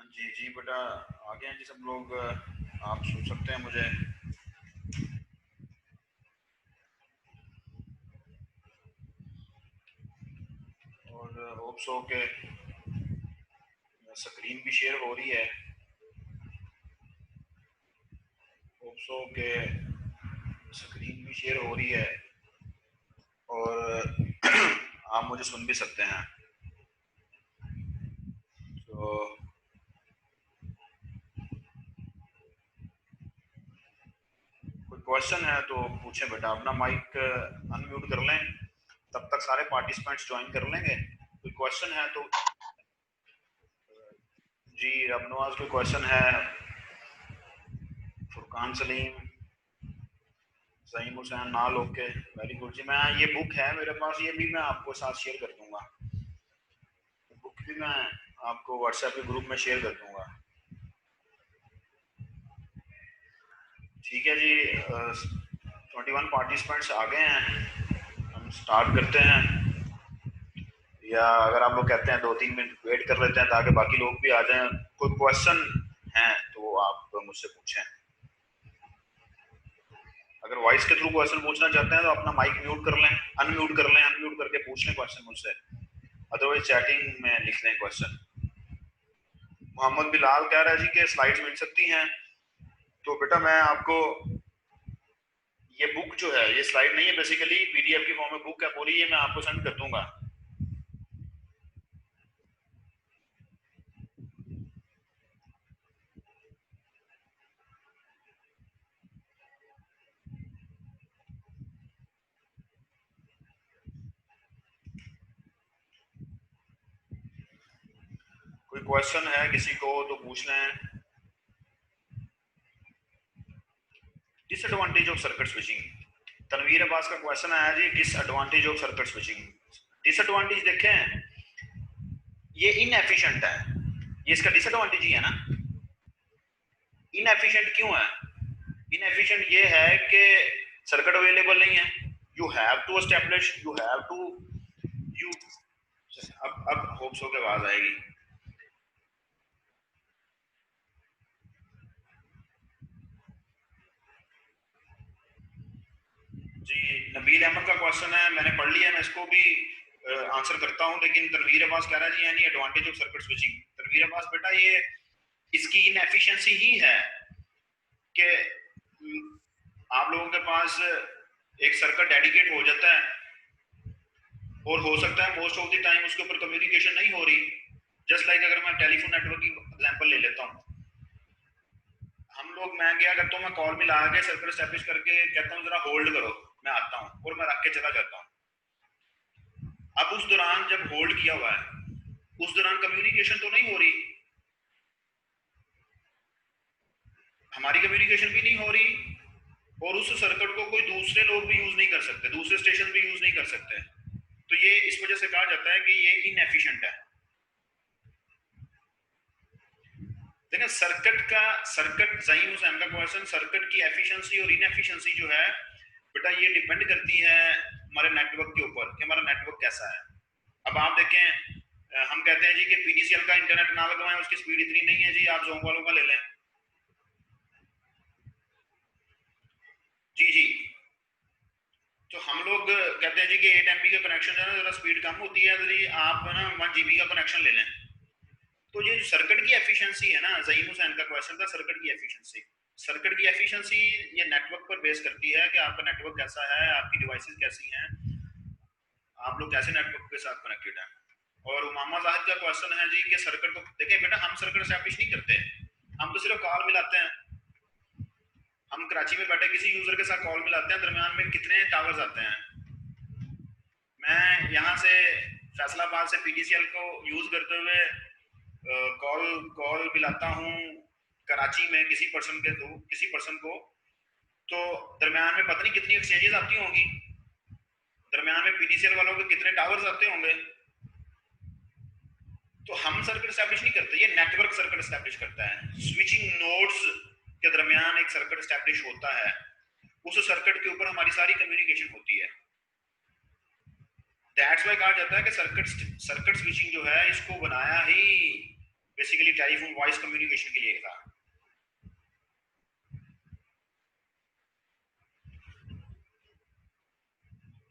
जी जी बेटा, आ गए हैं जी सब लोग। आप सुन सकते हैं मुझे? और होप सो के स्क्रीन भी शेयर हो रही है। होप सो के स्क्रीन भी शेयर हो रही है और आप मुझे सुन भी सकते हैं। तो कोई क्वेश्चन है तो पूछें बेटा, अपना माइक अनम्यूट कर लें, तब तक सारे पार्टिसिपेंट्स ज्वाइन कर लेंगे। कोई क्वेश्चन है तो जी। अब नवाज कोई क्वेश्चन है? फुरकान सलीम, सईम हुसैन, नाल, ओके, वेरी गुड जी। मैं ये बुक है मेरे पास, ये भी मैं आपको साथ शेयर कर दूंगा। बुक भी मैं आपको व्हाट्सएप के ग्रुप में शेयर कर दूंगा। ठीक है जी। 21 पार्टिसिपेंट्स आ गए हैं, हम स्टार्ट करते हैं। या अगर आप लोग कहते हैं 2-3 मिनट वेट कर लेते हैं ताकि बाकी लोग भी आ जाएं। कोई क्वेश्चन है तो आप मुझसे पूछें। अगर वॉइस के थ्रू क्वेश्चन पूछना चाहते हैं तो अपना माइक म्यूट कर लें, अनम्यूट कर लें, अनम्यूट करके पूछ लें क्वेश्चन मुझसे। अदरवाइज चैटिंग में लिख लें क्वेश्चन। मोहम्मद बिलाल कह रहा है जी कि स्लाइड्स मिल सकती हैं। तो बेटा मैं आपको ये बुक जो है, ये स्लाइड नहीं है, बेसिकली पीडीएफ की फॉर्म में बुक है पूरी, ये मैं आपको सेंड कर दूंगा। कोई क्वेश्चन है किसी को तो पूछ लें। Disadvantage of circuit switching, Tanveer Abbas का क्वेश्चन आया जी, disadvantage of circuit switching. Disadvantage देखें, ये इनएफिशिएंट है, ये इसका डिसएडवांटेज ही है ना। इनएफिशिएंट क्यों है? इनएफिशिएंट ये है कि सर्किट अवेलेबल नहीं है। You have to establish, you have to you अब होप्स हो के आवाज आएगी जी। नबील अहमद का क्वेश्चन है, मैंने पढ़ लिया, मैं इसको भी आंसर करता हूं। लेकिन तनवीर अब्बास कह रहा है जी any advantage of circuit switching. Tanveer Abbas बेटा, ये इसकी इनएफिशिएंसी ही है कि आप लोगों के पास एक सर्किट डेडिकेट हो जाता है और हो सकता है मोस्ट ऑफ द टाइम उसके ऊपर कम्युनिकेशन नहीं हो रही। जस्ट लाइक अगर मैं टेलीफोन नेटवर्क की एग्जांपल ले लेता हूँ, हम लोग, मैं क्या करता हूँ, मैं कॉल मिला के सर्किट एस्टेब्लिश करके कहता हूँ जरा होल्ड करो, मैं आता हूँ, और मैं रख के चला जाता हूँ। अब उस दौरान जब होल्ड किया हुआ है, उस दौरान कम्युनिकेशन तो नहीं हो रही, हमारी कम्युनिकेशन भी नहीं हो रही, और उस सर्किट को कोई दूसरे लोग भी यूज नहीं कर सकते, दूसरे स्टेशन भी यूज नहीं कर सकते। तो ये इस वजह से कहा जाता है कि ये इनएफिशिएंट है। देखिए सर्किट ज़हीम हुसैन का क्वेश्चन, सर्किट की एफिशिएंसी और इनएफिशिएंसी जो है बेटा, ये डिपेंड करती है हमारे नेटवर्क के ऊपर कि हमारा नेटवर्क कैसा है। अब आप देखें, हम कहते हैं जी कि पीडीसीएल का इंटरनेट ना लगवाएं, उसकी स्पीड इतनी नहीं है जी, आप जोंग वालों का ले लें। जी जी। तो हम लोग कहते हैं जी कि 8 MB का कनेक्शन जो है ना, जरा स्पीड कम होती है, तो आप ना 1 GB का कनेक्शन ले लें। तो ये सर्किट की एफिशिएंसी है ना, ज़हीम हुसैन का क्वेश्चन था, सर्किट की एफिशिएंसी। सर्किट की एफिशिएंसी ये नेटवर्क पर बेस करती है कि आपका नेटवर्क कैसा है, आपकी डिवाइसेस कैसी हैं, आप लोग कैसे नेटवर्क के साथ कनेक्टेड हैं। और उमामा जाहिद का क्वेश्चन है जी कि सर्किट को देखिए बेटा, हम सर्किट एस्टैब्लिश नहीं करते, हम तो सिर्फ कॉल मिलाते हैं। हम कराची में बैठे किसी यूजर के साथ कॉल मिलाते हैं, दरमियान में कितने टावर्स आते हैं। मैं यहाँ से फैसलाबाद से पीडीसीएल को यूज करते हुए कॉल कॉल मिलाता हूँ कराची में किसी पर्सन को, तो दरमियान में पता नहीं कितनी एक्सचेंजेस आती होंगी, दरमियान में पीडीसीएल वालों के कितने टावर्स आते होंगे। तो हम सर्किट एस्टैब्लिश नहीं करते, ये नेटवर्क सर्किट एस्टैब्लिश करता है। स्विचिंग नोड्स के दरमियान एक सर्किट एस्टैब्लिश होता है, उस सर्किट के ऊपर हमारी सारी कम्युनिकेशन होती है। दैट्स वाई कहा जाता है कि सर्किट स्विचिंग जो है, इसको बनाया ही बेसिकली टेलीफोन वॉइस कम्युनिकेशन के लिए था।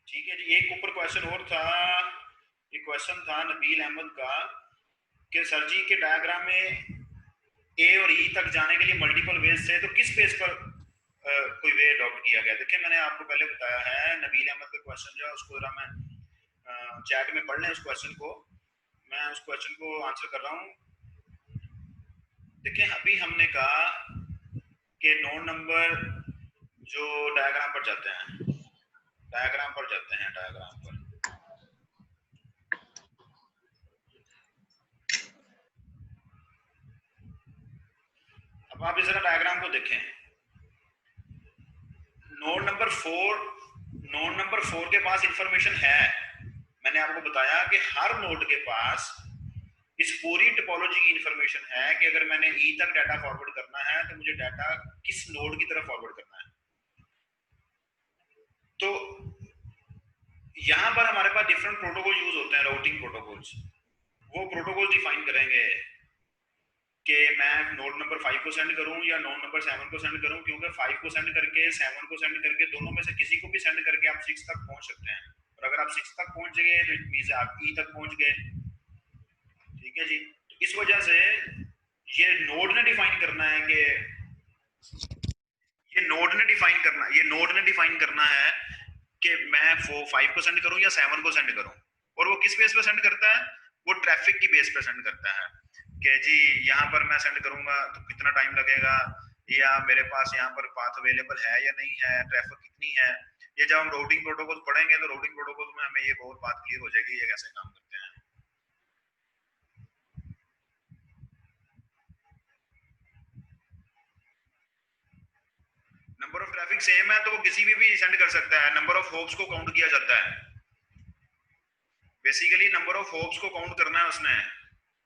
ठीक है जी, एक ऊपर क्वेश्चन और था, एक क्वेश्चन था नबील अहमद का कि सर जी के डायग्राम में ए और ई तक जाने के लिए मल्टीपल वेज थे, तो किस बेस पर कोई वे अडॉप्ट किया गया? देखिए मैंने आपको पहले बताया है, नबील अहमद का क्वेश्चन जो है उसको जरा मैं चैट में पढ़ लें उस क्वेश्चन को, मैं उस क्वेश्चन को आंसर कर रहा हूँ। देखिए अभी हमने कहा कि नोड नंबर जो डायग्राम पर जाते हैं, डायग्राम पर जाते हैं, डायग्राम पर अब आप इस जरा डायग्राम को देखें। नोड नंबर 4 के पास इंफॉर्मेशन है। मैंने आपको बताया कि हर नोड के पास इस पूरी टोपोलॉजी की इंफॉर्मेशन है कि अगर मैंने ई तक डाटा फॉरवर्ड करना है तो मुझे डाटा किस नोड की तरफ फॉरवर्ड करना है। तो यहां पर हमारे पास डिफरेंट प्रोटोकॉल यूज होते हैं, राउटिंग प्रोटोकॉल्स। वो प्रोटोकॉल डिफाइन करेंगे कि मैं नोड नंबर 5 को सेंड करूं या नोड नंबर 7 को सेंड करूं, क्योंकि 5 को सेंड करके 7 को सेंड करके दोनों में से किसी को भी सेंड करके आप 6 तक पहुंच सकते हैं, और अगर आप 6 तक पहुंच गए तो इट मींस आप ई तक पहुंच गए। ठीक है जी, तो इस वजह से ये नोड ने डिफाइन करना है कि ये नोड ने डिफाइन करना है कि मैं 5 को सेंड करूं या 7 को सेंड करूं। और वो किस बेस पे सेंड करता है? वो ट्रैफिक की बेस पे सेंड करता है कि जी यहाँ पर मैं सेंड करूंगा तो कितना टाइम लगेगा, या मेरे पास यहाँ पर पाथ अवेलेबल है या नहीं है, ट्रैफिक कितनी है। ये जब हम राउटिंग प्रोटोकॉल पढ़ेंगे तो राउटिंग प्रोटोकॉल में हमें ये बहुत बात क्लियर हो जाएगी ये कैसे काम करते हैं। नंबर ऑफ ट्रैफिक सेम है तो वो किसी भी सेंड कर सकता है। नंबर ऑफ होप्स को काउंट किया जाता है, बेसिकली नंबर ऑफ होप्स को काउंट करना है उसने,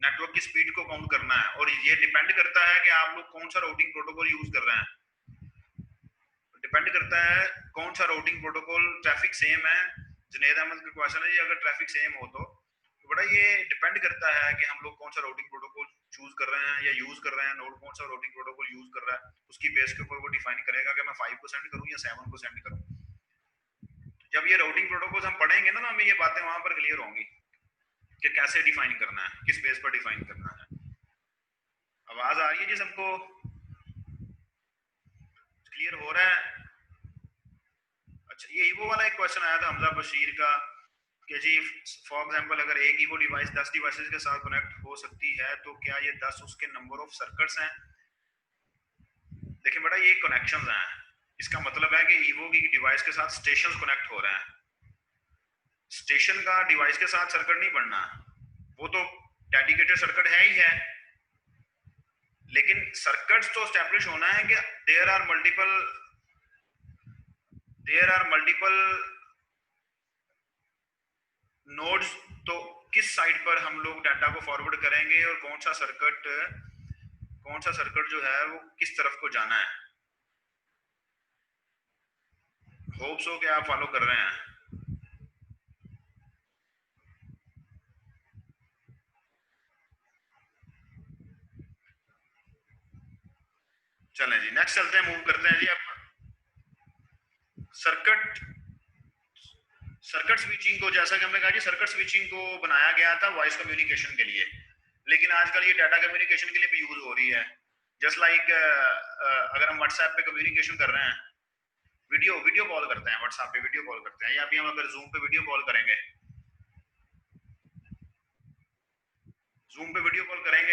नेटवर्क की स्पीड को काउंट करना है। और ये डिपेंड करता है कि आप लोग कौन सा राउटिंग प्रोटोकॉल यूज कर रहे हैं, डिपेंड करता है कौन सा राउटिंग प्रोटोकॉल। ट्रैफिक सेम है, जुनेद अहमद का क्वेश्चन है जी अगर ट्रैफिक सेम हो तो बड़ा ये डिपेंड करता है कि हम लोग कौन सा राउटिंग प्रोटोकॉल चूज कर रहे हैं या यूज कर रहे हैं, नोड कौन सा राउटिंग प्रोटोकॉल यूज कर रहा है, उसकी बेस के ऊपर वो डिफाइन करेगा कि मैं 5 को सेंड करूं या 7 को सेंड करूं। जब ये राउटिंग प्रोटोकॉल हम पढ़ेंगे ना तो हमें ये बातें वहां पर क्लियर होंगी कि कैसे डिफाइन करना है, किस बेस पर डिफाइन करना है। आवाज आ रही है जी सबको? क्लियर हो रहा है? अच्छा, ये ईवो वाला एक क्वेश्चन आया था हमजा बशीर का कि जी फॉर एग्जांपल अगर एक ईवो डिवाइस 10 डिवाइसेस के साथ कनेक्ट हो सकती है तो क्या ये 10 उसके नंबर ऑफ सर्किट्स हैं? देखिए बेटा ये कनेक्शंस हैं, इसका मतलब है कि ईवो की डिवाइस के साथ स्टेशंस कनेक्ट हो रहे हैं। स्टेशन का डिवाइस के साथ सर्किट नहीं बनना, वो तो डेडिकेटेड सर्किट है ही है, लेकिन सर्किट्स तो एस्टैब्लिश होना है कि देयर आर मल्टीपल नोड्स। तो किस साइड पर हम लोग डाटा को फॉरवर्ड करेंगे और कौन सा सर्किट जो है वो किस तरफ को जाना है। होप सो कि आप फॉलो कर रहे हैं। चलें जी नेक्स्ट चलते हैं, मूव करते हैं जी। आप सर्किट स्विचिंग को, जैसा कि हमने कहा जी सर्किट स्विचिंग को बनाया गया था वॉइस कम्युनिकेशन के लिए, लेकिन आजकल ये डाटा कम्युनिकेशन के लिए भी यूज हो रही है। जस्ट लाइक अगर हम व्हाट्सएप पे कम्युनिकेशन कर रहे हैं, वीडियो कॉल करते हैं, व्हाट्सएप पे वीडियो कॉल करते हैं, या अभी हम अगर जूम पे वीडियो कॉल करेंगे,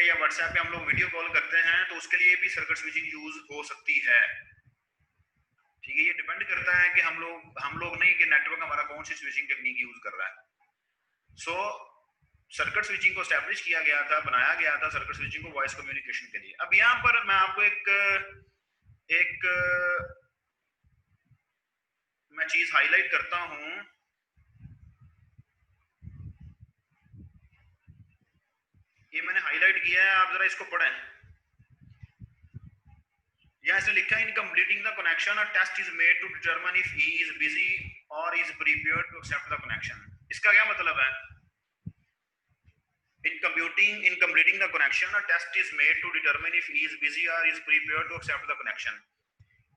या व्हाट्सएप पे हम लोग वीडियो कॉल करते हैं, तो उसके लिए भी सर्किट स्विचिंग यूज हो सकती है। ठीक है, ये डिपेंड करता है कि हम लोग नहीं कि नेटवर्क हमारा कौन सी स्विचिंग टेक्निक यूज कर रहा है। सो सर्किट स्विचिंग को एस्टैब्लिश किया गया था, बनाया गया था सर्किट स्विचिंग को वॉइस कम्युनिकेशन के लिए। अब यहाँ पर मैं आपको एक मैं चीज हाईलाइट करता हूं, ये मैंने हाईलाइट किया है, आप जरा इसको पढ़ें। यहाँ इसने लिखा है in completing the connection a test is made to determine if he is busy और is prepared to accept the connection. इसका क्या मतलब है? in completing the connection, a test is made to determine if he is busy or is prepared to accept the connection.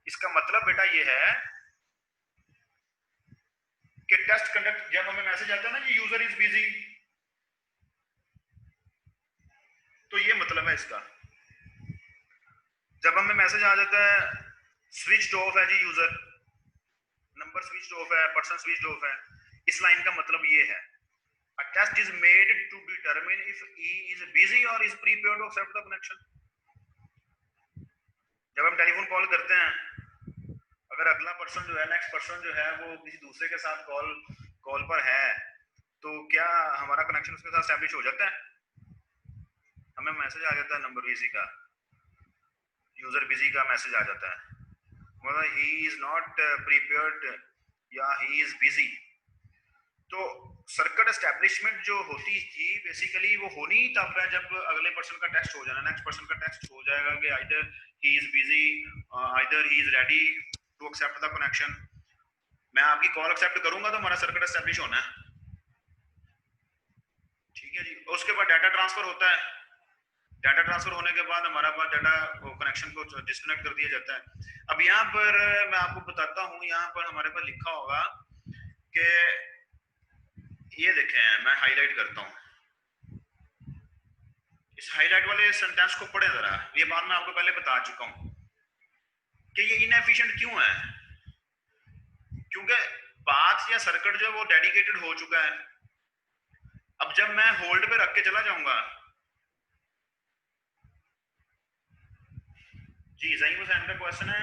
इसका मतलब बेटा ये है कि टेस्ट कंडक्ट, जब हमें मैसेज आता है ना कि यूजर इज बिजी, तो ये मतलब है इसका। जब हमें मैसेज आ जाता है स्विच ऑफ है जी, यूजर नंबर स्विच ऑफ है, पर्सन स्विच ऑफ है, इस लाइन का मतलब ये है a test is made to determine if he is busy or is prepared to accept the connection. जब हम टेलीफोन कॉल करते हैं, अगर अगला पर्सन जो है, नेक्स्ट पर्सन जो है, वो किसी दूसरे के साथ कॉल पर है, तो क्या हमारा कनेक्शन उसके साथ एस्टैब्लिश हो जाता है? हमें मैसेज आ जाता है नंबर बिजी का, यूजर बिजी का मैसेज आ जाता है, मतलब ही इज नॉट प्रीपेयर्ड या ही इज बिजी। तो सर्किट एस्टैब्लिशमेंट जो होती थी बेसिकली वो होनी तब है जब अगले पर्सन का टेस्ट हो जाना, नेक्स्ट पर्सन का टेस्ट हो जाएगा कि either he is busy, either he is ready to accept the connection. मैं आपकी कॉल एक्सेप्ट करूंगा तो हमारा सर्किट एस्टैब्लिश होना है, ठीक है जी। उसके बाद डाटा ट्रांसफर होता है, डाटा ट्रांसफर होने के बाद हमारा पास डाटा कनेक्शन को डिस्कनेक्ट कर दिया जाता है। अब यहाँ पर मैं आपको बताता हूँ, यहाँ पर हमारे पास लिखा होगा कि ये देखें, मैं हाईलाइट करता हूँ, इस हाईलाइट वाले सेंटेंस को पढ़ें जरा। ये बात मैं आपको पहले बता चुका हूँ कि ये इनएफिशिएंट क्यों है, क्योंकि पाथ या सर्किट जो वो डेडिकेटेड हो चुका है। अब जब मैं होल्ड पे रख के चला जाऊंगा, जी सही हुसैन का क्वेश्चन है,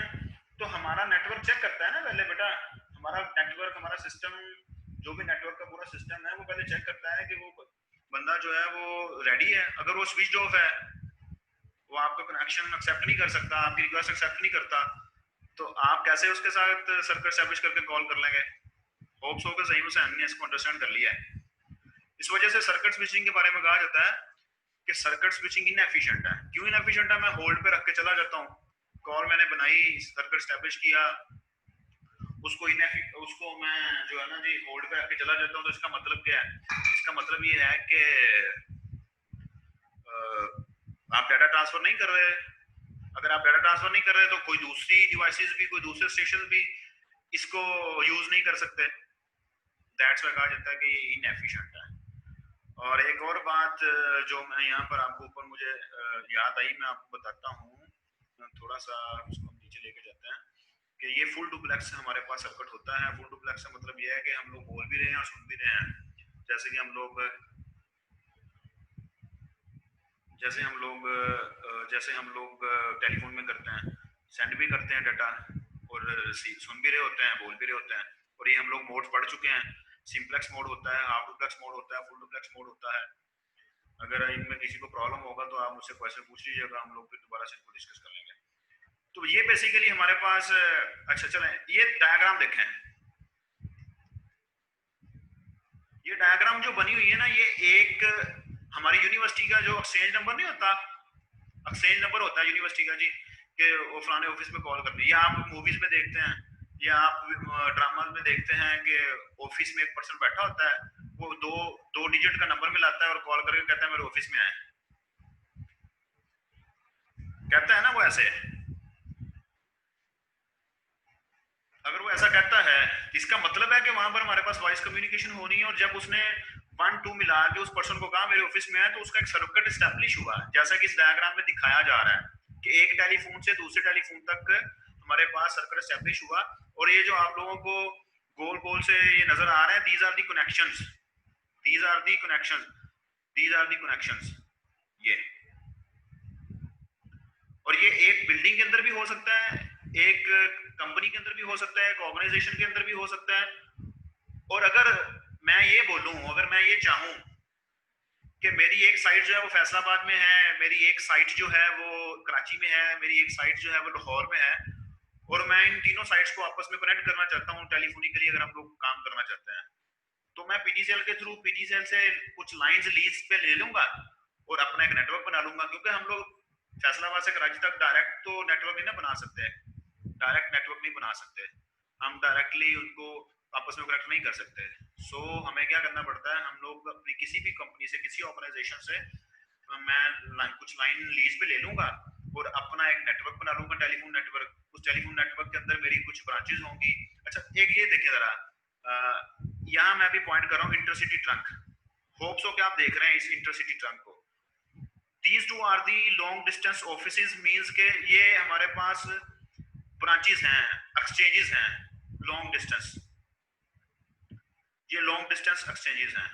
तो हमारा नेटवर्क चेक करता है ना पहले बेटा, हमारा नेटवर्क, हमारा सिस्टम, जो भी नेटवर्क का पूरा सिस्टम है वो पहले चेक करता है कि वो बंदा जो है वो रेडी है। अगर वो स्विच ऑफ है, वो आपका कनेक्शन एक्सेप्ट नहीं कर सकता, आपकी रिक्वेस्ट एक्सेप्ट नहीं करता, तो आप कैसे उसके साथ सर्किट एस्टैब्लिश करके कॉल कर लेंगे? होप्स हो कि सही हुसैन ने इसको अंडरस्टैंड कर लिया है। इस वजह से सर्किट स्विचिंग के बारे में कहा जाता है कि सर्किट स्विचिंग इनएफिशिएंट है। क्यों इनएफिशिएंट है? मैं होल्ड पे रख के चला जाता हूँ, कॉल मैंने बनाई, सर्किट एस्टैब्लिश किया, उसको मैं जो है ना जी होल्ड पे रख के चला जाता हूँ, तो इसका मतलब क्या है? इसका मतलब ये है कि आप डाटा ट्रांसफर नहीं कर रहे। अगर आप डाटा ट्रांसफर नहीं कर रहे तो कोई दूसरी डिवाइसेस भी, कोई दूसरे स्टेशन भी इसको यूज नहीं कर सकते। दैट्स व्हाई कहा जाता है कि ये इनएफिशिएंट है। और एक और बात जो मैं यहाँ पर आपको ऊपर मुझे याद आई, मैं आपको बताता हूँ, थोड़ा सा उसको नीचे लेके जाते हैं कि ये फुल डुप्लेक्स से हमारे पास सर्किट होता है। फुल डुप्लेक्स का मतलब ये है कि हम लोग बोल भी रहे हैं और सुन भी रहे हैं। जैसे कि हम लोग टेलीफोन में करते हैं, सेंड भी करते हैं डाटा और सुन भी रहे होते हैं, बोल भी रहे होते हैं। और ये हम लोग मोड पढ़ चुके हैं, सिंप्लेक्स मोड होता है, हाफ डुप्लेक्स मोड होता है, फुल डुप्लेक्स मोड होता है। अगर इनमें किसी को प्रॉब्लम होगा तो आप मुझसे क्वेश्चन पूछ लीजिएगा, हम लोग फिर दोबारा से इसको डिस्कस कर लेंगे। तो ये बेसिकली हमारे पास, अच्छा चलें ये डायग्राम देखें। ये डायग्राम जो बनी हुई है ना, ये एक हमारी यूनिवर्सिटी का जो एक्सचेंज नंबर नहीं होता, एक्सचेंज नंबर होता है यूनिवर्सिटी का जी, कि वो फलाने ऑफिस में कॉल करनी है। या आप मूवीज में देखते हैं या आप ड्रामा में देखते हैं कि ऑफिस में एक पर्सन बैठा होता है, वो दो डिजिट का नंबर मिलाता है और कॉल करके कहता है मेरे ऑफिस में आए, कहता है ना वो ऐसे। अगर वो ऐसा कहता है, इसका मतलब है कि वहां पर हमारे पास वॉइस कम्युनिकेशन होनी है। और जब उसने 1 2 मिला के उस पर्सन को कहा मेरे ऑफिस में है, तो उसका एक सर्किट एस्टैब्लिश हुआ, जैसा कि इस डायग्राम में दिखाया जा रहा है कि एक टेलीफोन से दूसरे टेलीफोन तक हमारे पास सर्किट एस्टैब्लिश हुआ। और ये जो आप लोगों को गोल गोल से ये नजर आ रहे हैं, these are the connections, these are the connections, these are the connections. ये, और ये एक बिल्डिंग के अंदर भी हो सकता है, एक कंपनी के अंदर भी हो सकता है, एक ऑर्गेनाइजेशन के अंदर भी हो सकता है। और अगर मैं ये बोलूं, अगर मैं ये चाहूं कि मेरी एक साइट जो है वो फैसलाबाद में है, मेरी एक साइट जो है वो कराची में है, मेरी एक साइट जो है वो लाहौर में है, और मैं इन तीनों साइट्स को आपस में कनेक्ट करना चाहता हूँ टेलीफोनिकली, अगर हम लोग काम करना चाहते हैं, तो मैं पीजीसीएल के थ्रू पीजीसीएल से कुछ लाइंस लीज पे ले लूंगा और अपना एक नेटवर्क बना लूंगा। क्योंकि हम लोग फैसलाबाद से कराची तक डायरेक्ट तो नेटवर्क नहीं ना बना सकते, डायरेक्ट नेटवर्क नहीं बना सकते, हम डायरेक्टली उनको आपस में कनेक्ट नहीं कर सकते। सो हमें क्या करना पड़ता है, हम लोग अपनी किसी भी कंपनी से, किसी ऑर्गेनाइजेशन से मैं कुछ लाइन लीज पे ले लूंगा और अपना एक नेटवर्क बना लूंगा, टेलीफोन नेटवर्क। उस टेलीफोन नेटवर्क के अंदर मेरी कुछ ब्रांचेस होंगी। अच्छा एक ये देखिए जरा, यहाँ मैं भी पॉइंट कर रहा हूँ इंटरसिटी ट्रंक। होप सो कि आप देख रहे हैं इस इंटरसिटी ट्रंक को। These two are the long distance offices, means के ये हमारे पास ब्रांचेस हैं, एक्सचेंजेस हैं लॉन्ग डिस्टेंस, ये लॉन्ग डिस्टेंस एक्सचेंजेस हैं।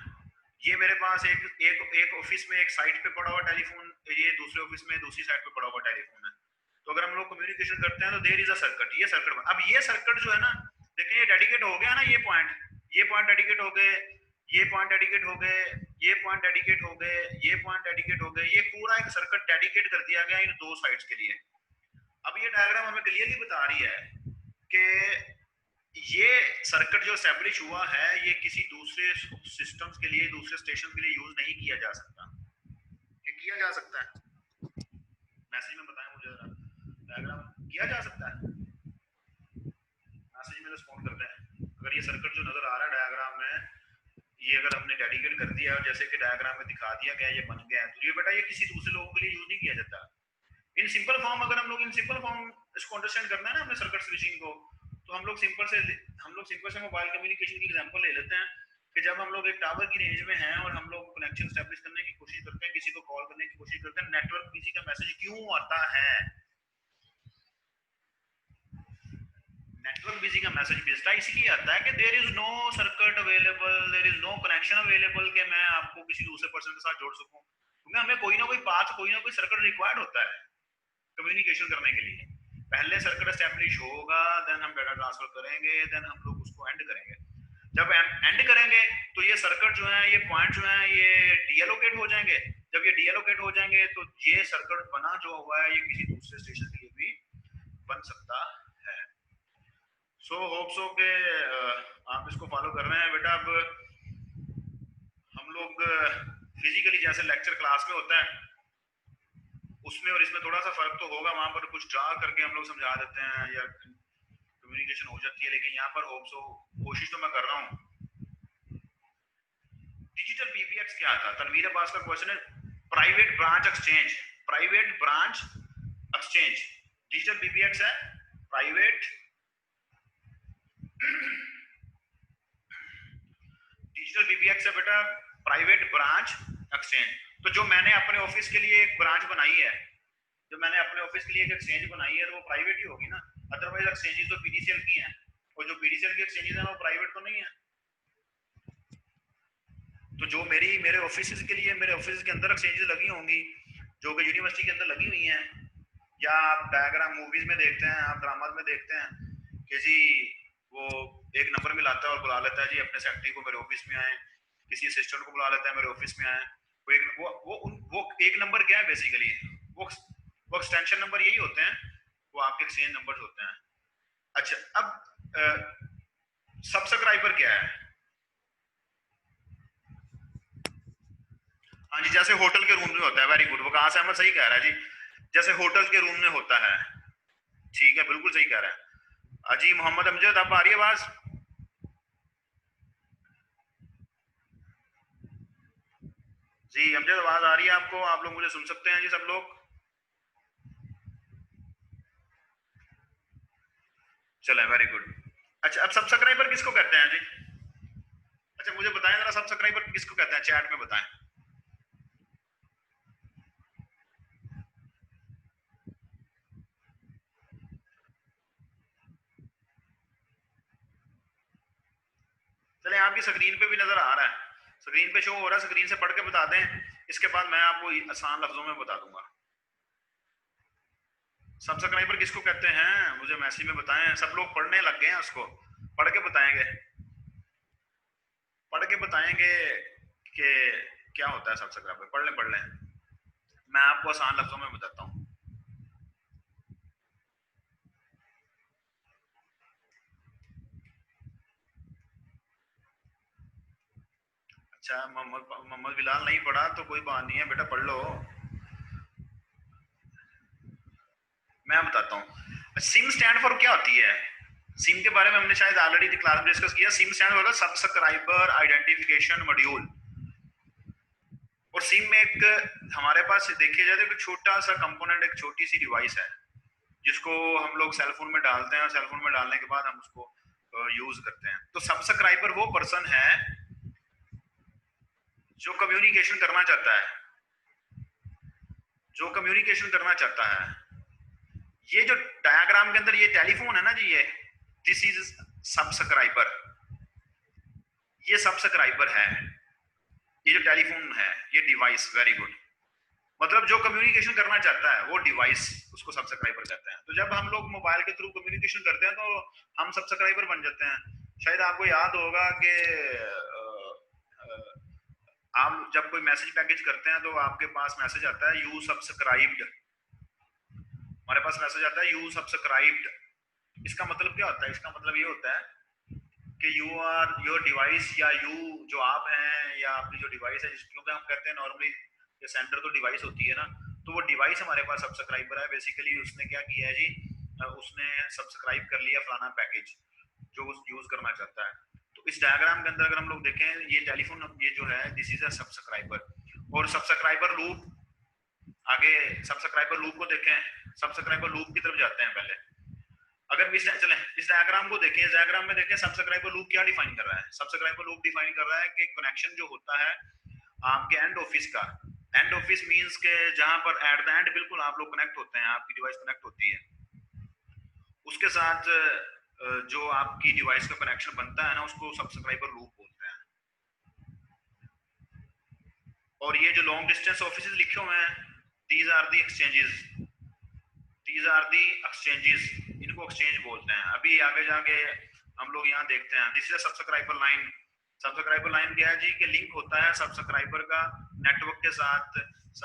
ये मेरे पास एक एक एक ऑफिस में एक साइट पे पड़ा हुआ टेलीफोन, ये दूसरे ऑफिस में दूसरी साइट पे पड़ा हुआ टेलीफोन है। तो अगर हम लोग कम्युनिकेशन करते हैं तो देयर इज अ सर्किट, ये सर्किट। अब ये सर्किट जो है ना, देखें ये डेडिकेट हो गया ना, ये पॉइंट डेडिकेट हो गए, ये पॉइंट डेडिकेट हो गए, ये पॉइंट डेडिकेट हो गए, ये पॉइंट डेडिकेट हो गए, ये पूरा एक सर्किट डेडिकेट कर दिया गया इन दो साइट्स के लिए। अब ये डायग्राम हमें क्लियरली बता रही है कि ये सर्किट जो एस्टैब्लिश हुआ है ये किसी दूसरे सिस्टम्स के लिए, दूसरे स्टेशन के लिए यूज नहीं किया जा सकता। ये किया जा सकता है, मैसेज में बताएं मुझे जरा, डायग्राम किया जा सकता है, मैसेज में रिस्पॉन्ड करते हैं। अगर ये सर्किट जो नजर आ रहा है डायग्राम में, ये अगर हमने डेडिकेट कर दिया और जैसे कि डायग्राम में दिखा दिया गया, ये बन गया है, तो ये बेटा ये किसी दूसरे लोगों के लिए यूज नहीं किया जाता। इन सिंपल फॉर्म, अगर हम लोग इन सिंपल फॉर्म इसको अंडरस्टैंड करना है ना अपने सर्किट स्विचिंग को, तो हम लोग सिंपल से मोबाइल कम्युनिकेशन की एग्जांपल ले लेते हैं कि जब हम लोग एक टावर की रेंज में हैं और हम लोग कनेक्शन एस्टैब्लिश करने की कोशिश करते हैं, किसी को कॉल करने की कोशिश करते हैं, नेटवर्क बिजी का मैसेज क्यों आता है, नेटवर्क बिजी का मैसेज भेजता है इसलिए आता है कि there is no circuit available, there is no connection available कि मैं आपको किसी दूसरे पर्सन के साथ जोड़ सकूं, क्योंकि हमें कोई ना कोई पाथ, कोई ना कोई सर्किट रिक्वायर्ड होता है कम्युनिकेशन करने के लिए। पहले सर्किट एस्टैब्लिश होगा, देन हम डाटा ट्रांसफर करेंगे, देन हम लोग उसको एंड करेंगे। जब एंड करेंगे तो ये सर्किट जो है, ये पॉइंट जो है, ये डीएलोकेट हो जाएंगे। जब ये डीएलोकेट हो जाएंगे तो ये सर्किट बना जो हुआ है ये किसी दूसरे स्टेशन के लिए भी बन सकता है। सो होप सो के आप इसको फॉलो कर रहे हैं बेटा। अब हम लोग फिजिकली जैसे लेक्चर क्लास में होता है उसमें और इसमें थोड़ा सा फर्क तो होगा, वहां पर कुछ ड्रा करके हम लोग समझा देते हैं या कम्युनिकेशन हो जाती है, लेकिन यहाँ पर होप सो कोशिश तो मैं कर रहा हूँ। डिजिटल पीबीएक्स क्या था, तनवीर अब्बास का क्वेश्चन है, private branch exchange, private branch exchange. Digital PBX है प्राइवेट डिजिटल पीबीएक्स है बेटा प्राइवेट ब्रांच एक्सचेंज। तो जो मैंने अपने ऑफिस के लिए एक ब्रांच बनाई है, जो मैंने अपने ऑफिस के लिए एक एक्सचेंज बनाई है, तो वो प्राइवेट ही होगी ना, अदरवाइज एक्सचेंजेस तो पीडीसीएल की हैं, और जो पीडीसीएल की एक्सचेंजेस हैं वो प्राइवेट तो नहीं है। तो जो मेरे ऑफिस के लिए, मेरे ऑफिस के अंदर एक्सचेंजेस लगी होंगी जो कि यूनिवर्सिटी के अंदर लगी हुई हैं, या आप डायग्राम मूवीज में देखते हैं, आप ड्रामा में देखते हैं कि जी वो एक नंबर मिलाता है और बुला लेता है जी अपने सेक्रेटरी को मेरे ऑफिस में आए, किसी असिस्टेंट को बुला लेता है मेरे ऑफिस में आए। वो एक नंबर क्या है बेसिकली, वो एक्सटेंशन नंबर यही होते हैं, वो आपके एक्सचेंज नंबर होते हैं। अच्छा अब सब्सक्राइबर क्या है, हाँ जी जैसे होटल के रूम में होता है, वेरी गुड, वो कहाँ से हमें सही कह रहा है जी, जैसे होटल के रूम में होता है, ठीक है बिल्कुल सही कह रहा है। अजी मोहम्मद अमजद, अब आ रही है आवाज? जी अमजद आवाज आ रही है आपको, आप लोग मुझे सुन सकते हैं जी सब लोग? चले वेरी गुड। अच्छा अब सब्सक्राइबर किसको कहते हैं जी? अच्छा मुझे बताएं जरा, सब्सक्राइबर किसको कहते हैं, चैट में बताएं। चले आपकी स्क्रीन पे भी नजर आ रहा है, स्क्रीन पे शो हो रहा है, स्क्रीन से पढ़ के बता दें, इसके बाद मैं आपको आसान लफ्जों में बता दूंगा। सब्सक्राइबर किसको कहते हैं मुझे मैसेज में बताएं, सब लोग पढ़ने लग गए हैं उसको, पढ़ के बताएंगे, पढ़ के बताएंगे कि क्या होता है सब्सक्राइबर, पढ़ लें, मैं आपको आसान लफ्जों में बताता हूँ। अच्छा मोहम्मद बिलाल नहीं पढ़ा तो कोई बात नहीं है बेटा, पढ़ लो, मैं बताता हूँ। सिम स्टैंड फॉर क्या होती है, सिम के बारे में हमने शायद ऑलरेडी क्लास में डिस्कस किया। सिम स्टैंड होगा सब्सक्राइबर आइडेंटिफिकेशन मॉड्यूल। और सिम में एक हमारे पास देखिए जाए तो छोटा सा कंपोनेंट, एक छोटी सी डिवाइस है जिसको हम लोग सेल फोन में डालते हैं और सेल फोन में डालने के बाद हम उसको यूज करते हैं। तो सब्सक्राइबर वो पर्सन है जो कम्युनिकेशन करना चाहता है, जो कम्युनिकेशन करना चाहता है। ये जो डायग्राम के अंदर ये टेलीफोन है ना जी, ये दिस इज सब्सक्राइबर, ये सब्सक्राइबर है। ये जो टेलीफोन है ये डिवाइस, वेरी गुड, मतलब जो कम्युनिकेशन करना चाहता है वो डिवाइस उसको सब्सक्राइबर कहते हैं। तो जब हम लोग मोबाइल के थ्रू कम्युनिकेशन करते हैं तो हम सब्सक्राइबर बन जाते हैं। शायद आपको याद होगा कि आप जब कोई मैसेज पैकेज करते हैं तो आपके पास मैसेज आता है यू सब्सक्राइब्ड, हमारे पास मैसेज आता है यू सब्सक्राइब्ड। इसका मतलब क्या होता है? इसका मतलब ये होता है कि यू आर योर डिवाइस, या यू जो आप हैं या आपकी जो डिवाइस है, क्योंकि हम कहते हैं नॉर्मली ये सेंटर तो डिवाइस होती है ना, तो वो डिवाइस हमारे पास सब्सक्राइबर है। बेसिकली उसने क्या किया है जी, उसने सब्सक्राइब कर लिया फलाना पैकेज जो वो यूज करना चाहता है। तो इस डायग्राम के अंदर अगर हम लोग देखें, ये टेलीफोन ये जो है दिस इज अ सब्सक्राइबर। और सब्सक्राइबर लूप, आगे सब्सक्राइबर लूप को देखें, सब्सक्राइबर लूप की तरफ जाते हैं पहले। अगर चलें इस डायग्राम को देखें, इस डायग्राम में देखें सब्सक्राइबर लूप क्या डिफाइन कर रहा है। सब्सक्राइबर लूप डिफाइन कर रहा है कि कनेक्शन जो होता है आपके एंड ऑफिस का, एंड ऑफिस मींस के जहां पर एट द एंड बिल्कुल आप लोग कनेक्ट होते हैं, आपकी डिवाइस कनेक्ट होती है, उसके साथ जो आपकी डिवाइस का कनेक्शन बनता है ना, उसको सब्सक्राइबर लूप बोलते हैं। और ये जो लॉन्ग डिस्टेंस ऑफिसेज लिखे हुए हैं, these are the exchanges, these are the exchanges, इनको एक्सचेंज बोलते हैं। अभी आगे जाके हम लोग यहाँ देखते हैं this is subscriber line. Subscriber line क्या है जी, कि लिंक होता है सब्सक्राइबर का नेटवर्क के साथ,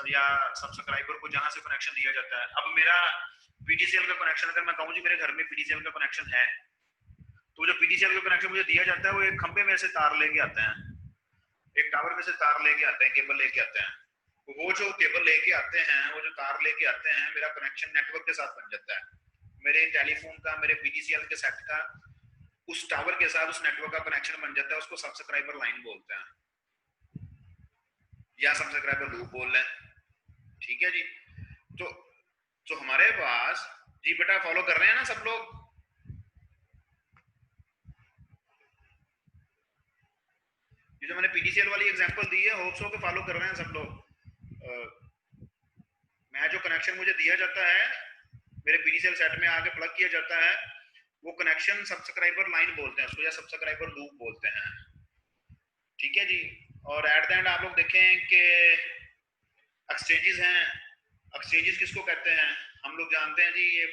या सब्सक्राइबर को जहां से कनेक्शन दिया जाता है। अब मेरा पीडीसीएल का कनेक्शन, अगर मैं कहूँ जी मेरे घर में पीडीसीएल का कनेक्शन है, तो जो पीडीसीएल का कनेक्शन मुझे दिया जाता है वो एक खंबे में से तार लेके आते हैं, एक टावर में से तार लेके आते हैं, केबल लेके आते हैं। वो जो केबल लेके आते हैं, वो जो तार लेके आते हैं, मेरा कनेक्शन नेटवर्क के साथ बन जाता है। मेरे टेलीफोन का, मेरे पीडीसीएल के सेट का उस टावर के साथ उस नेटवर्क का कनेक्शन बन जाता है। उसको सब्सक्राइबर लाइन बोलते हैं या सब्सक्राइबर लूप बोल रहे हैं। ठीक है जी। तो हमारे पास जी बेटा फॉलो कर रहे हैं ना सब लोग? ये जो मैंने पीडीसीएल वाली एग्जांपल दी है, होप सो के फॉलो कर रहे हैं सब लोग। मैं जो कनेक्शन मुझे दिया जाता है, मेरे पीडीसीएल सेट में आके प्लग किया जाता है, वो कनेक्शन सब्सक्राइबर लाइन बोलते हैं उसको, या सब्सक्राइबर लूप बोलते हैं। ठीक है जी। और एट द एंड आप लोग देखें कि एक्सचेंजेस हैं। एक्सचेंजेस किसको कहते हैं? हम लोग जानते हैं जी, ये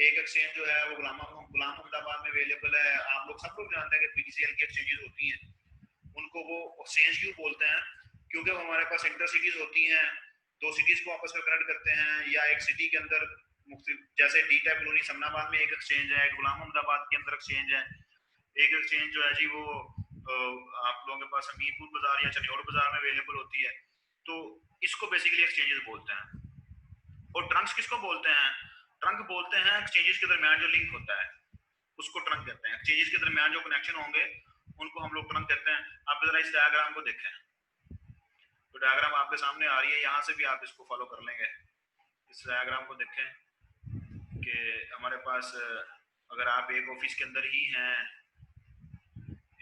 एक एक्सचेंज जो है वो गुलाम अहमदाबाद में अवेलेबल है। आप लोग सब लोग जानते हैं कि पीडीसीएल की एक्सचेंजेस होती हैं, उनको वो एक्सचेंज क्यों बोलते हैं? क्योंकि वो हमारे पास इंटर सिटीज होती हैं, दो सिटीज को आपस में कनेक्ट करते हैं, या एक सिटी के अंदर जैसे डी टाइप कॉलोनी समनाबाद में एक एक्सचेंज है, गुलाम अहमदाबाद के अंदर एक्सचेंज है। एक एक्सचेंज जो है जी वो आप लोगों के पास हमीरपुर बाजार या चनियोड़ बाजार में अवेलेबल होती है। तो इसको बेसिकली एक्सचेंजेस बोलते हैं। और ट्रंक्स किसको बोलते हैं? ट्रंक बोलते हैं एक्सचेंजेस के दरमियान जो लिंक होता है, उसको ट्रंक कहते हैं। एक्सचेंजेस के दरमियान जो कनेक्शन होंगे उनको हम लोग ट्रंक कहते हैं। आप जरा इस डायग्राम को देखें, तो डायग्राम आपके सामने आ रही है, यहाँ से भी आप इसको फॉलो कर लेंगे। इस डायग्राम को देखें कि हमारे पास अगर आप एक ऑफिस के अंदर ही हैं,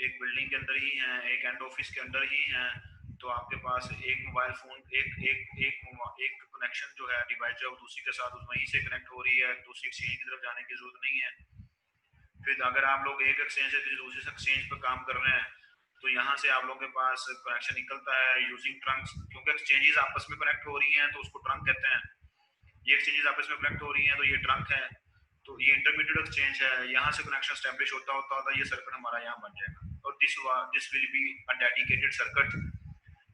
एक बिल्डिंग के अंदर ही हैं, एक एंड ऑफिस के अंदर ही हैं, तो आपके पास एक मोबाइल फोन, एक कनेक्शन जो है डिवाइस जो दूसरी के साथ वहीं से कनेक्ट हो रही है, दूसरी एक्सचेंज की तरफ जाने की जरूरत नहीं है। फिर अगर आप लोग एक एक्सचेंज से दूसरे एक्सचेंज पर काम कर रहे हैं, तो यहाँ से आप लोगों के पास कनेक्शन निकलता है यूजिंग ट्रंक्स। क्योंकि एक्सचेंजेस आपस में कनेक्ट हो रही हैं तो उसको ट्रंक कहते हैं। ये एक्सचेंजेस आपस में कनेक्ट हो रही हैं तो ये ट्रंक है। तो ये इंटरमीडिएट एक्सचेंज है, यहाँ से कनेक्शन एस्टेब्लिश होता ये सर्किट हमारा यहाँ बन जाएगा। और this will be a dedicated circuit.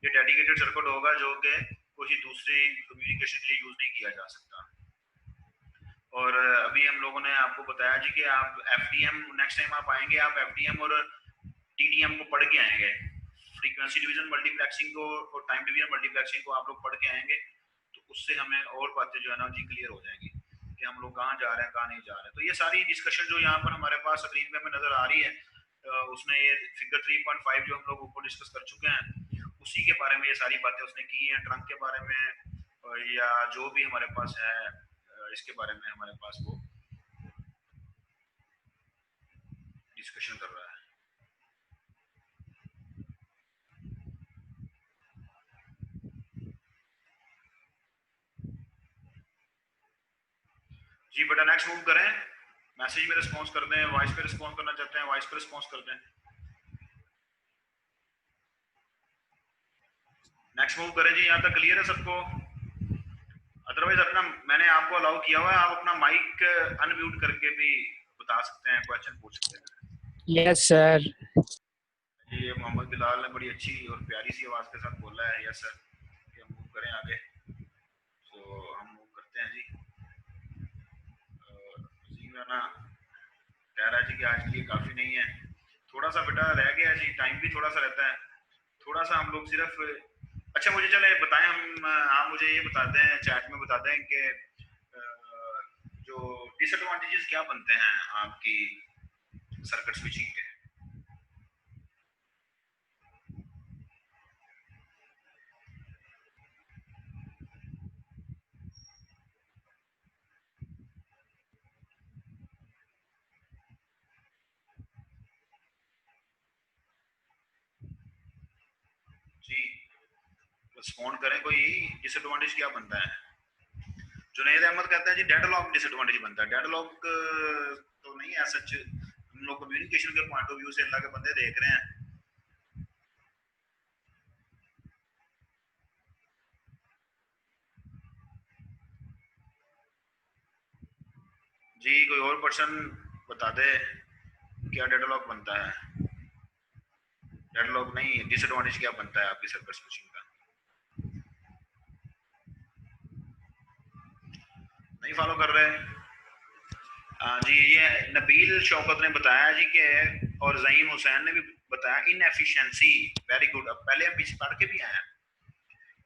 ये डेडिकेटेड सर्किट होगा जो कि कोई दूसरी कम्युनिकेशन के लिए यूज नहीं किया जा सकता। और अभी हम लोगों ने आपको बताया जी कि आप एफडीएम, नेक्स्ट टाइम आप आएंगे आप एफडीएम और टीडीएम को पढ़ के आएंगे, फ्रीक्वेंसी डिवीजन मल्टीप्लेक्सिंग को और टाइम डिवीजन मल्टीप्लेक्सिंग को आप लोग पढ़ के आएंगे। तो उससे हमें और बातें जो है ना जी क्लियर हो जाएंगी कि कि हम लोग कहाँ जा रहे हैं कहाँ नहीं जा रहे हैं। तो ये सारी डिस्कशन जो यहाँ पर हमारे पास स्क्रीन पे हमें नजर आ रही है, उसने ये फिगर 3.5 जो हम लोग ऊपर डिस्कस कर चुके हैं, उसी के बारे में ये सारी बातें उसने की हैं। ट्रंक के बारे में या जो भी हमारे पास है इसके बारे में हमारे पास वो डिस्कशन कर रहा है। जी बेटा नेक्स्ट मूव करें, मैसेज में रिस्पॉन्स कर दें, वॉइस पे रिस्पॉन्स करना चाहते हैं वॉइस पे रिस्पॉन्स कर दें। नेक्स्ट मूव करें जी, यहाँ तक क्लियर है सबको? अदरवाइज अपना मैंने आपको अलाउ किया हुआ है, आप अपना माइक अनम्यूट करके भी बता सकते हैं, क्वेश्चन पूछ सकते हैं। Yes sir. ये मोहम्मद बिलाल ने बड़ी अच्छी और प्यारी सी आवाज के साथ बोला है यस सर कि हम मूव करें आगे। तो हम मूव करते हैं जी। ना कह रहा है जी कि आज के लिए काफी नहीं है, थोड़ा सा बेटा रह गया जी, टाइम भी थोड़ा सा रहता है, थोड़ा सा हम लोग सिर्फ। अच्छा मुझे चले बताएं, हम आप मुझे ये बताते हैं चैट में बता दें कि जो डिसएडवांटेजेस क्या बनते हैं आपकी सर्किट स्विचिंग के। जी रिस्पॉन्ड करें, कोई डिसएडवांटेज क्या बनता है? जुनैद अहमद कहता है जी डेडलॉक डिसएडवांटेज बनता है। डेडलॉक तो नहीं है सच, हम लोग कम्युनिकेशन के पॉइंट ऑफ व्यू से अल्लाह के बंदे देख रहे हैं। जी कोई और पर्सन बता दे क्या डेडलॉक बनता है? डेडलॉक नहीं, डिसएडवांटेज क्या बनता है आपकी सर्किट स्विचिंग का? नहीं फॉलो कर रहे? जी ये नबील शौकत ने बताया जी कि, और जहीम हुसैन ने भी बताया इनएफिशिएंसी। वेरी गुड, अब पहले हम पीछे पढ़ के भी आए हैं।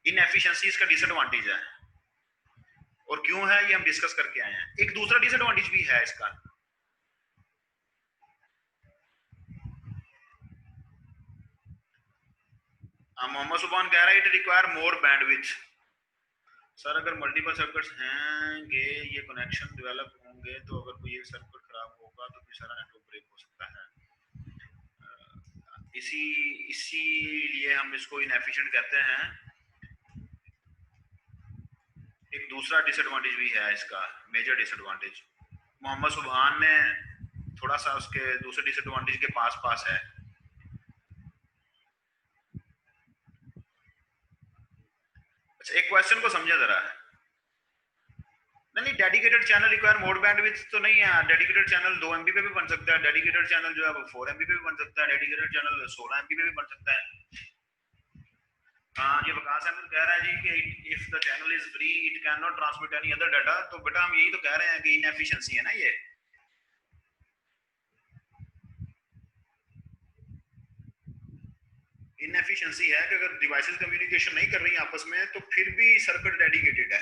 इनएफिशिएंसी इसका डिसएडवांटेज है, और क्यों है ये हम डिस्कस करके आए हैं। एक दूसरा डिसएडवांटेज भी है इसका, मोहम्मद सुबान कह रहा है it require more bandwidth. Sir अगर मल्टीपल सर्किट्स हैंगे, ये कनेक्शन डेवलप होंगे, तो अगर कोई एक सर्किट खराब होगा तो फिर सारा नेटवर्क ब्रेक हो सकता है। इसीलिए हम इसको इनएफिशिएंट कहते हैं। एक दूसरा डिसएडवांटेज भी है इसका, मेजर डिसएडवांटेज मोहम्मद सुबहान ने थोड़ा सा उसके दूसरे डिसएडवांटेज के पास पास है। अच्छा एक क्वेश्चन को समझा जरा, नहीं dedicated channel require mode bandwidth तो नहीं है। डेडिकेटेड चैनल 2 MB पे भी बन सकता है, डेडिकेटेड चैनल जो है वो 4 MB पे भी बन सकता है, डेडिकेटेड चैनल 16 MB पे भी बन सकता है। हाँ ये वकास अहमद कह रहा है जी कि if the channel is free it can not transmit any other data. तो बेटा हम यही तो कह रहे हैं कि इनएफिशिएंसी है ना, ये इनएफिशिएंसी है कि अगर डिवाइसेस कम्युनिकेशन नहीं कर रही आपस में तो फिर भी सर्किट डेडिकेटेड है,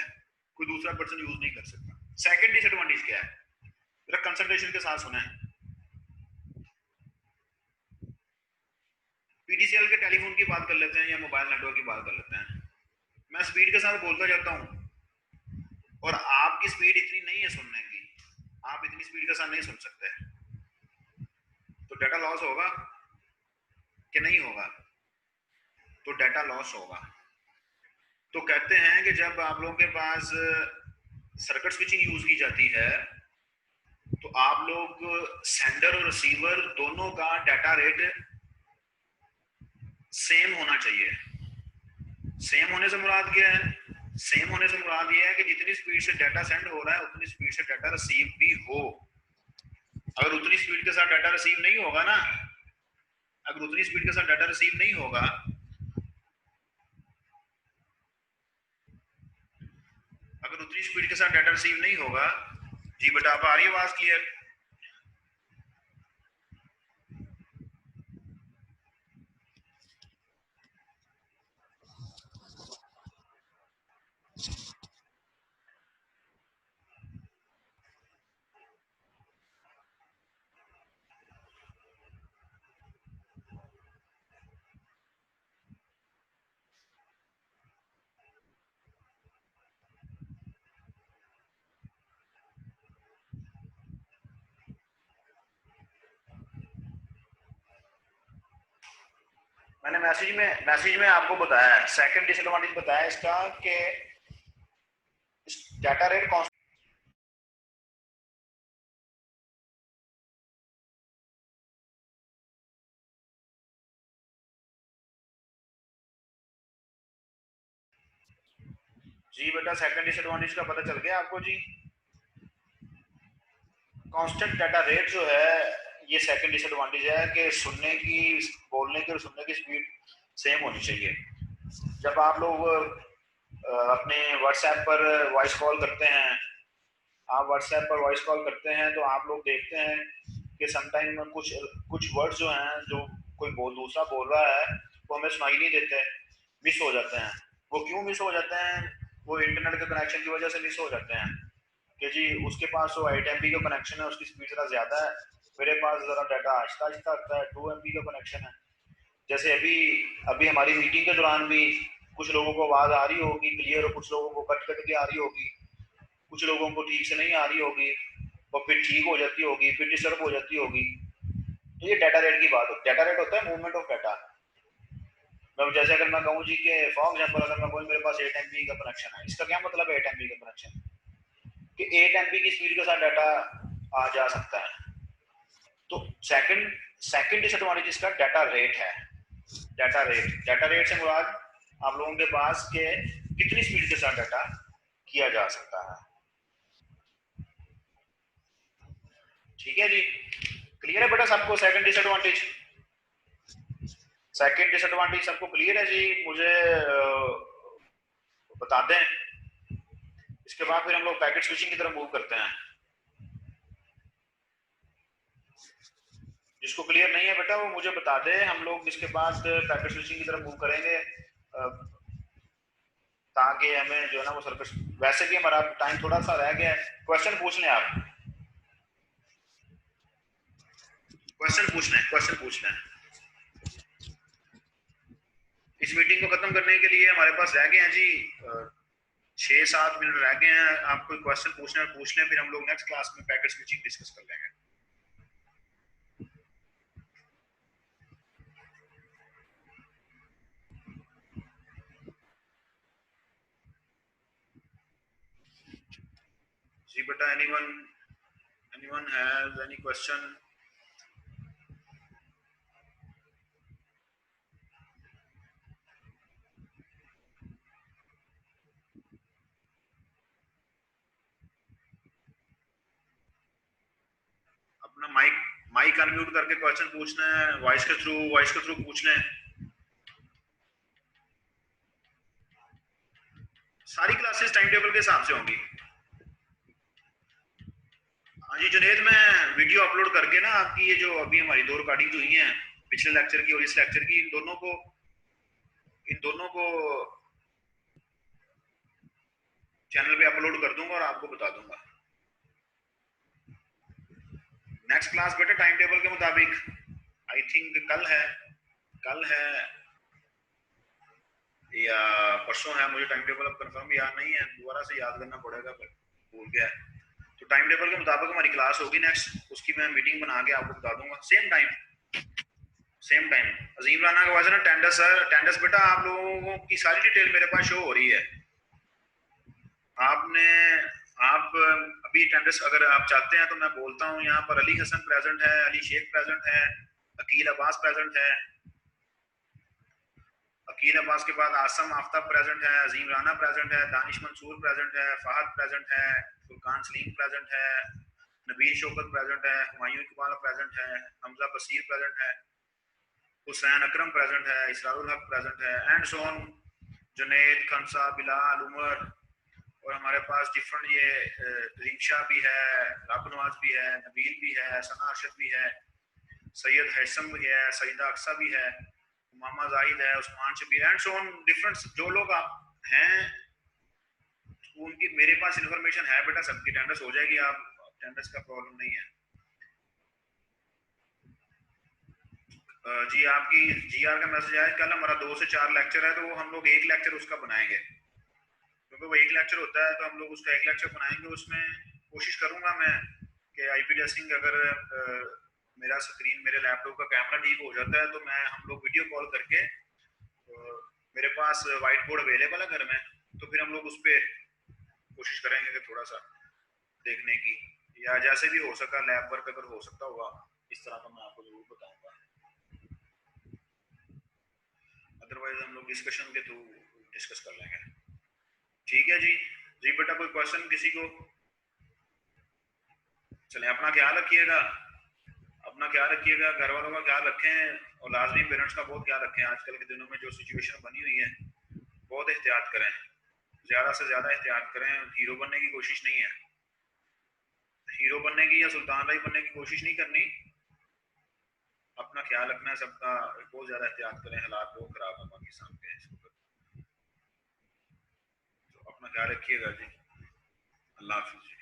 कोई दूसरा पर्सन यूज नहीं कर सकता। सेकंड डिसएडवांटेज क्या है, जरा कंसंट्रेशन के साथ सुना है। पीडीसीएल के टेलीफोन की बात कर लेते हैं या मोबाइल नेटवर्क की बात कर लेते हैं। मैं स्पीड के साथ बोलता जाता हूँ और आपकी स्पीड इतनी नहीं है सुनने की, आप इतनी स्पीड के साथ नहीं सुन सकते, तो डाटा लॉस होगा कि नहीं होगा? तो डाटा लॉस होगा। तो कहते हैं कि जब आप लोगों के पास सर्किट स्विचिंग यूज की जाती है तो आप लोग सेंडर और रिसीवर दोनों का डाटा रेट सेम होना चाहिए। सेम होने से मुराद क्या है? सेम होने से मुराद ये है कि जितनी स्पीड से डाटा सेंड हो रहा है उतनी स्पीड से डाटा रिसीव भी हो। अगर उतनी स्पीड के साथ डाटा रिसीव नहीं होगा ना, अगर उतनी स्पीड के साथ डाटा रिसीव नहीं होगा, अगर उतनी स्पीड के साथ डाटा रिसीव नहीं होगा। जी बेटा आप आ रही है आवाज क्लियर? मैंने मैसेज में आपको बताया, सेकंड डिसएडवांटेज बताया इसका कि डाटा रेट कॉन्स्टेंट। जी बेटा, सेकंड डिसएडवांटेज का पता चल गया आपको जी। कांस्टेंट डाटा रेट जो है ये सेकंड डिसएडवांटेज है कि सुनने की, बोलने की और सुनने की स्पीड सेम होनी चाहिए। जब आप लोग अपने व्हाट्सएप पर वॉइस कॉल करते हैं, आप व्हाट्सएप पर वॉइस कॉल करते हैं तो आप लोग देखते हैं कि समटाइम कुछ कुछ वर्ड जो हैं जो कोई दूसरा बोल रहा है वो हमें सुनाई नहीं देते, मिस हो जाते हैं। वो क्यों मिस हो जाते हैं? वो इंटरनेट के कनेक्शन की वजह से मिस हो जाते हैं कि जी उसके पास वो 8 MB का कनेक्शन है, उसकी स्पीड ज़रा ज़्यादा है, मेरे पास ज़रा डाटा आहिस्ता आहिस्ता आता है, 2 MB का कनेक्शन है। जैसे अभी अभी हमारी मीटिंग के दौरान भी कुछ लोगों को आवाज़ आ रही होगी क्लियर और कुछ लोगों को कट कट के आ रही होगी, कुछ लोगों को ठीक से नहीं आ रही होगी और फिर ठीक हो जाती होगी, फिर डिस्टर्ब हो जाती होगी। तो ये डाटा रेट की बात होती है। डाटा रेट होता है मूवमेंट ऑफ डाटा। मैं जैसे अगर मैं कहूँ जी कि फॉर एग्जाम्पल अगर मैं कहूँ मेरे पास 8 MB का कनेक्शन है, इसका क्या मतलब है 8 MB का कनेक्शन? कि 8 MB की स्पीड के साथ डाटा आ जा सकता है। तो सेकंड सेकंड डिसएडवांटेज इसका डाटा रेट है। डाटा रेट से मुराद आप लोगों के पास के कितनी स्पीड के साथ डाटा किया जा सकता है। ठीक है जी, क्लियर है बेटा सबको? सेकंड डिसएडवांटेज सबको क्लियर है जी? मुझे बता दें, इसके बाद फिर हम लोग पैकेट स्विचिंग की तरफ मूव करते हैं। जिसको क्लियर नहीं है बेटा वो मुझे बता दे, हम लोग इसके बाद पैकेट स्विचिंग की तरफ मूव करेंगे, ताकि हमें जो है ना वो सर्कस, वैसे भी हमारा टाइम थोड़ा सा रह गया है। क्वेश्चन पूछ लें आप, क्वेश्चन पूछ लें। इस मीटिंग को खत्म करने के लिए हमारे पास रह गए हैं जी 6-7 मिनट रह गए हैं। आप कोई क्वेश्चन पूछना है पूछ लें, फिर हम लोग नेक्स्ट क्लास में पैकेट स्विचिंग डिस्कस कर लेंगे। जी बेटा, एनीवन हैज एनी क्वेश्चन? अपना माइक माइक अनम्यूट करके क्वेश्चन पूछना है, वॉइस के थ्रू पूछ लें। सारी क्लासेस टाइम टेबल के हिसाब से होंगी। हाँ जी जुनेद, मैं वीडियो अपलोड करके ना आपकी ये जो अभी हमारी 2 रिकॉर्डिंग हुई हैं पिछले लेक्चर की और इस लेक्चर की, इन दोनों को चैनल पे अपलोड कर दूंगा और आपको बता दूंगा। नेक्स्ट क्लास बेटा टाइम टेबल के मुताबिक आई थिंक कल है या परसों है, मुझे टाइम टेबल अब कंफर्म याद नहीं है, दोबारा से याद करना पड़ेगा, भूल गया। तो टाइम टेबल के मुताबिक हमारी क्लास होगी नेक्स्ट, उसकी मैं मीटिंग बना के आपको बता दूंगा। Same time. अजीम राना का वाजन टेंडस सर, टेंडस बेटा आप लोगों की सारी डिटेल मेरे पास शो हो रही है। आपने आप अभी टेंडस अगर आप चाहते हैं तो मैं बोलता हूँ, यहाँ पर अली हसन प्रेजेंट है, अली शेख प्रेजेंट है, अकील अब्बास प्रेजेंट है, अकील अब्बास के बाद आसम आफ्ताब प्रेजेंट है, अजीम राना प्रेजेंट है, दानिश मंसूर प्रेजेंट है, फहद प्रेजेंट है, फुरकान सलीम प्रेजेंट है, नबील शौकत प्रेजेंट है, हुमायूं इकबाल प्रेजेंट है, हमजा बसीर प्रेजेंट है, हुसैन अकरम प्रेजेंट है, इसरारुल हक प्रेजेंट है, and so on. Junaid, Khamsa, Bilal, Umar, और हमारे पास डिफरेंट ये रिंशा भी है, राब नवाज भी है, नबील भी है, सना अरशद भी है, सैयद हैसम भी है, सईदा अक्सा भी है, मामा जाहिद है, Usman Shabir and so on. Different जो लोग आप हैं उनकी मेरे पास इंफॉर्मेशन है बेटा, सबकी अटेंडेंस हो जाएगी, आप अटेंडेंस का प्रॉब्लम नहीं है। जी आपकी जीआर का मैसेज आया, कल हमारा 2 से 4 लेक्चर है, तो वो हम लोग एक लेक्चर उसका बनाएंगे, क्योंकि वो एक लेक्चर होता है तो हम लोग उसका एक लेक्चर बनाएंगे। उसमें कोशिश करूंगा मैं कि आईपी टेस्टिंग अगर मेरा स्क्रीन, मेरे लैपटॉप का कैमरा ठीक हो जाता है तो मैं हम लोग वीडियो कॉल करके, मेरे पास वाइट बोर्ड अवेलेबल है घर में, तो फिर हम लोग उस पर कोशिश करेंगे कि थोड़ा सा देखने की, या जैसे भी हो सका लैब वर्क अगर हो सकता होगा इस तरह का मैं आपको जरूर बताऊंगा। अदरवाइज हम लोग डिस्कशन के थ्रू डिस्कस कर लेंगे। ठीक है जी। जी बेटा, कोई क्वेश्चन किसी को? चले, अपना ख्याल रखिएगा, अपना ख्याल रखिएगा, घर वालों का ख्याल रखें और लाजमी पेरेंट्स का बहुत ख्याल रखें। आजकल के दिनों में जो सिचुएशन बनी हुई है, बहुत एहतियात करें, ज़्यादा से ज़्यादा एहतियात करें। हीरो बनने की कोशिश नहीं है, हीरो बनने की या सुल्तान राय बनने की कोशिश नहीं करनी, अपना ख्याल रखना है सबका। बहुत ज़्यादा एहतियात करें, हालात बहुत ख़राब है पाकिस्तान के इस वक्त, तो अपना ख्याल रखिएगा जी। अल्लाह हाफिज़।